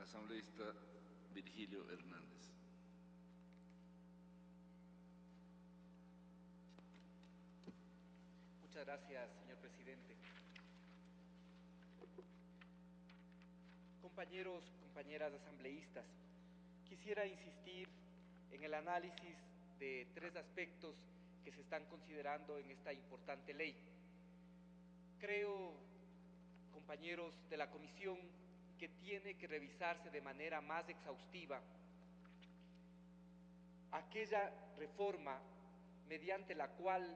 Asambleísta Virgilio Hernández. Muchas gracias, señor presidente. Compañeros, compañeras asambleístas, quisiera insistir en el análisis de tres aspectos que se están considerando en esta importante ley. Creo, compañeros de la comisión, que tiene que revisarse de manera más exhaustiva aquella reforma mediante la cual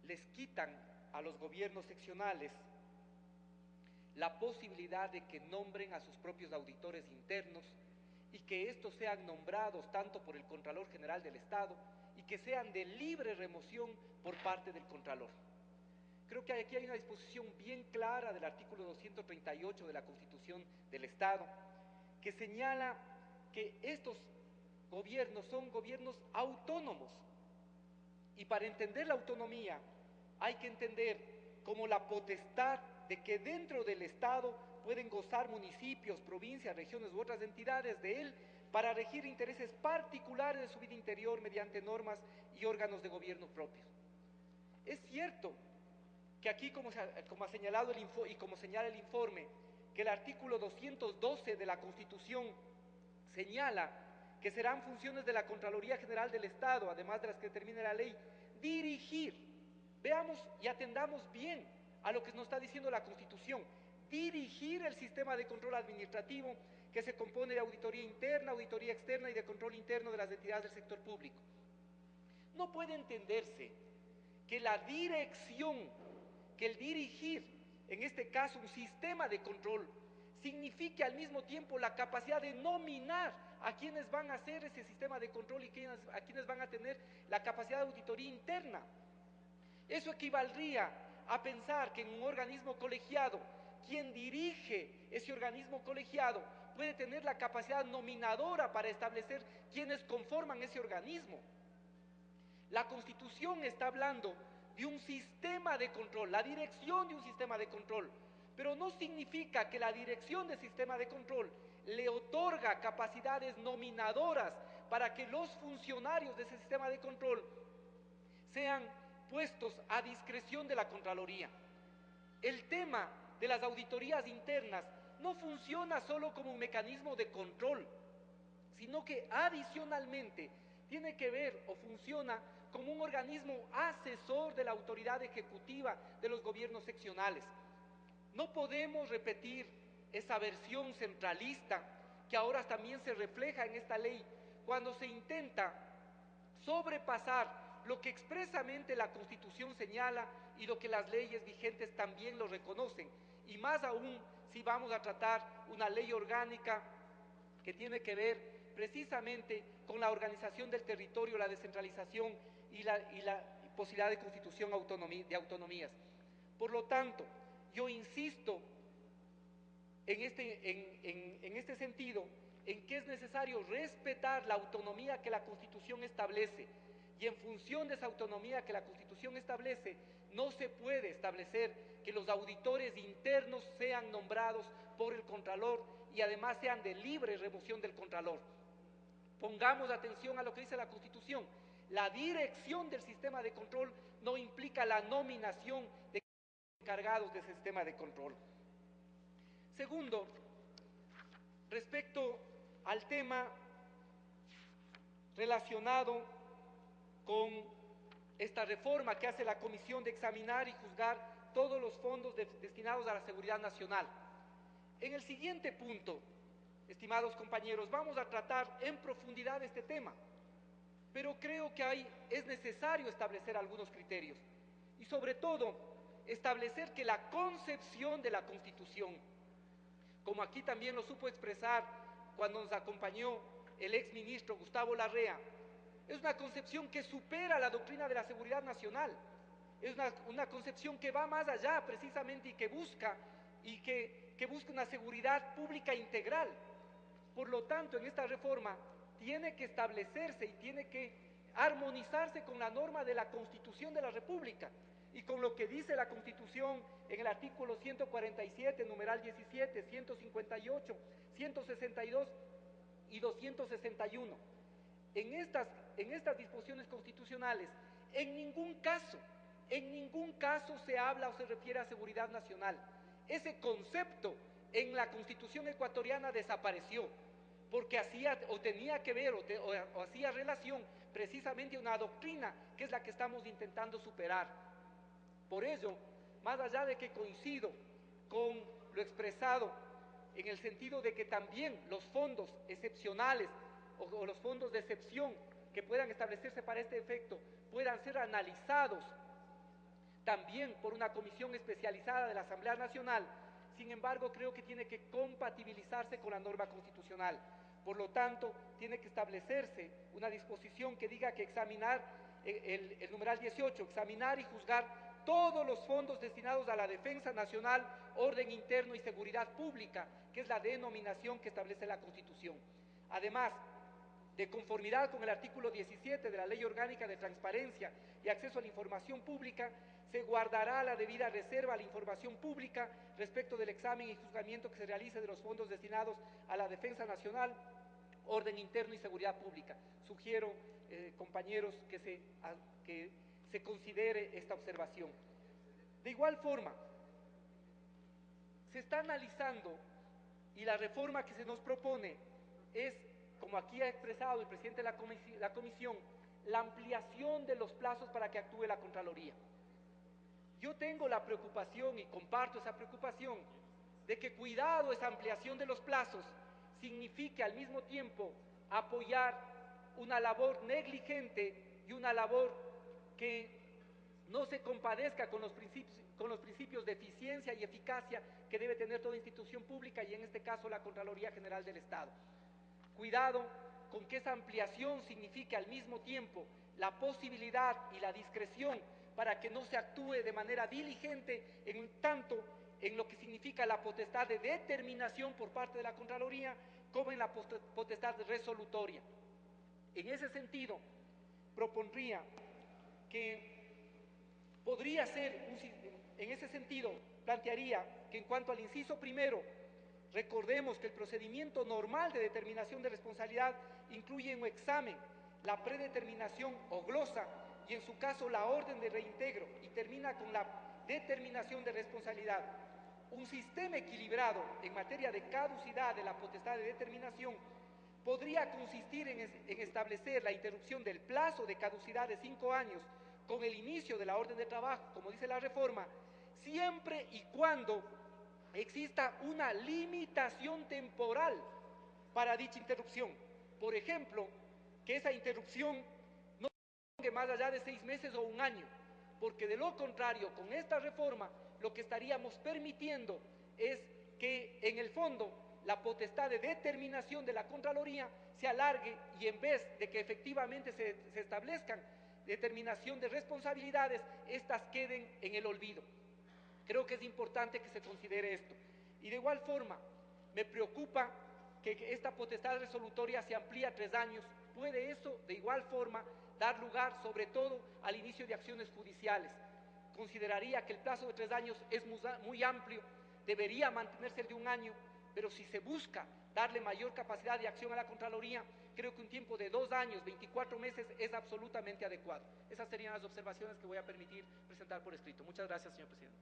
les quitan a los gobiernos seccionales la posibilidad de que nombren a sus propios auditores internos y que estos sean nombrados tanto por el Contralor General del Estado y que sean de libre remoción por parte del Contralor. Creo que aquí hay una disposición bien clara del artículo 238 de la Constitución del Estado que señala que estos gobiernos son gobiernos autónomos, y para entender la autonomía hay que entender como la potestad de que dentro del Estado pueden gozar municipios, provincias, regiones u otras entidades de él para regir intereses particulares de su vida interior mediante normas y órganos de gobierno propios. Es cierto que aquí, como ha señalado y como señala el informe, que el artículo 212 de la Constitución señala que serán funciones de la Contraloría General del Estado, además de las que determine la ley, dirigir. Veamos y atendamos bien a lo que nos está diciendo la Constitución: dirigir el sistema de control administrativo que se compone de auditoría interna, auditoría externa y de control interno de las entidades del sector público. No puede entenderse que la dirección, que el dirigir, en este caso un sistema de control, signifique al mismo tiempo la capacidad de nominar a quienes van a hacer ese sistema de control y a quienes van a tener la capacidad de auditoría interna. Eso equivaldría a pensar que en un organismo colegiado, quien dirige ese organismo colegiado puede tener la capacidad nominadora para establecer quienes conforman ese organismo. La Constitución está hablando de un sistema de control, la dirección de un sistema de control, pero no significa que la dirección del sistema de control le otorga capacidades nominadoras para que los funcionarios de ese sistema de control sean puestos a discreción de la Contraloría. El tema de las auditorías internas no funciona solo como un mecanismo de control, sino que adicionalmente tiene que ver o funciona como un organismo asesor de la autoridad ejecutiva de los gobiernos seccionales. No podemos repetir esa versión centralista que ahora también se refleja en esta ley, cuando se intenta sobrepasar lo que expresamente la Constitución señala y lo que las leyes vigentes también lo reconocen, y más aún si vamos a tratar una ley orgánica que tiene que ver precisamente con la organización del territorio, la descentralización y la posibilidad de constitución de autonomías. Por lo tanto, yo insisto en este sentido, en que es necesario respetar la autonomía que la Constitución establece, y en función de esa autonomía que la Constitución establece, no se puede establecer que los auditores internos sean nombrados por el Contralor y además sean de libre remoción del Contralor. Pongamos atención a lo que dice la Constitución: la dirección del sistema de control no implica la nominación de encargados de ese sistema de control. Segundo, respecto al tema relacionado con esta reforma que hace la Comisión de examinar y juzgar todos los fondos destinados a la seguridad nacional. En el siguiente punto, estimados compañeros, vamos a tratar en profundidad este tema, pero creo que es necesario establecer algunos criterios y sobre todo establecer que la concepción de la Constitución, como aquí también lo supo expresar cuando nos acompañó el exministro Gustavo Larrea, es una concepción que supera la doctrina de la seguridad nacional, es una concepción que va más allá precisamente y que busca una seguridad pública integral. Por lo tanto, en esta reforma tiene que establecerse y tiene que armonizarse con la norma de la Constitución de la República, y con lo que dice la Constitución en el artículo 147, numeral 17, 158, 162 y 261. En estas disposiciones constitucionales, en ningún caso se habla o se refiere a seguridad nacional. Ese concepto en la Constitución ecuatoriana desapareció, porque hacía o tenía que ver o hacía relación precisamente a una doctrina que es la que estamos intentando superar. Por ello, más allá de que coincido con lo expresado en el sentido de que también los fondos excepcionales o los fondos de excepción que puedan establecerse para este efecto puedan ser analizados también por una comisión especializada de la Asamblea Nacional, sin embargo creo que tiene que compatibilizarse con la norma constitucional. Por lo tanto, tiene que establecerse una disposición que diga que examinar, el numeral 18, examinar y juzgar todos los fondos destinados a la defensa nacional, orden interno y seguridad pública, que es la denominación que establece la Constitución. Además, de conformidad con el artículo 17 de la Ley Orgánica de Transparencia y Acceso a la Información Pública, se guardará la debida reserva a la información pública respecto del examen y juzgamiento que se realice de los fondos destinados a la defensa nacional, orden interno y seguridad pública. Sugiero, compañeros, que se considere esta observación. De igual forma, se está analizando y la reforma que se nos propone es, como aquí ha expresado el presidente de la comisión, la ampliación de los plazos para que actúe la Contraloría. Yo tengo la preocupación, y comparto esa preocupación, de que cuidado esa ampliación de los plazos signifique al mismo tiempo apoyar una labor negligente y una labor que no se compadezca con los principios de eficiencia y eficacia que debe tener toda institución pública y en este caso la Contraloría General del Estado. Cuidado con que esa ampliación signifique al mismo tiempo la posibilidad y la discreción para que no se actúe de manera diligente en tanto en lo que significa la potestad de determinación por parte de la Contraloría como en la potestad resolutoria. En ese sentido, propondría que podría ser, en ese sentido, plantearía que en cuanto al inciso primero, recordemos que el procedimiento normal de determinación de responsabilidad incluye un examen, la predeterminación o glosa y en su caso la orden de reintegro y termina con la determinación de responsabilidad. Un sistema equilibrado en materia de caducidad de la potestad de determinación podría consistir en establecer la interrupción del plazo de caducidad de 5 años con el inicio de la orden de trabajo, como dice la reforma, siempre y cuando exista una limitación temporal para dicha interrupción. Por ejemplo, que esa interrupción no se más allá de 6 meses o 1 año, porque de lo contrario, con esta reforma, lo que estaríamos permitiendo es que, en el fondo, la potestad de determinación de la Contraloría se alargue y en vez de que efectivamente se establezcan determinación de responsabilidades, estas queden en el olvido. Creo que es importante que se considere esto. Y de igual forma, me preocupa que esta potestad resolutoria se amplíe a 3 años. Puede eso, de igual forma, dar lugar, sobre todo, al inicio de acciones judiciales. Consideraría que el plazo de 3 años es muy amplio, debería mantenerse el de 1 año, pero si se busca darle mayor capacidad de acción a la Contraloría, creo que un tiempo de 2 años, 24 meses, es absolutamente adecuado. Esas serían las observaciones que voy a permitir presentar por escrito. Muchas gracias, señor presidente.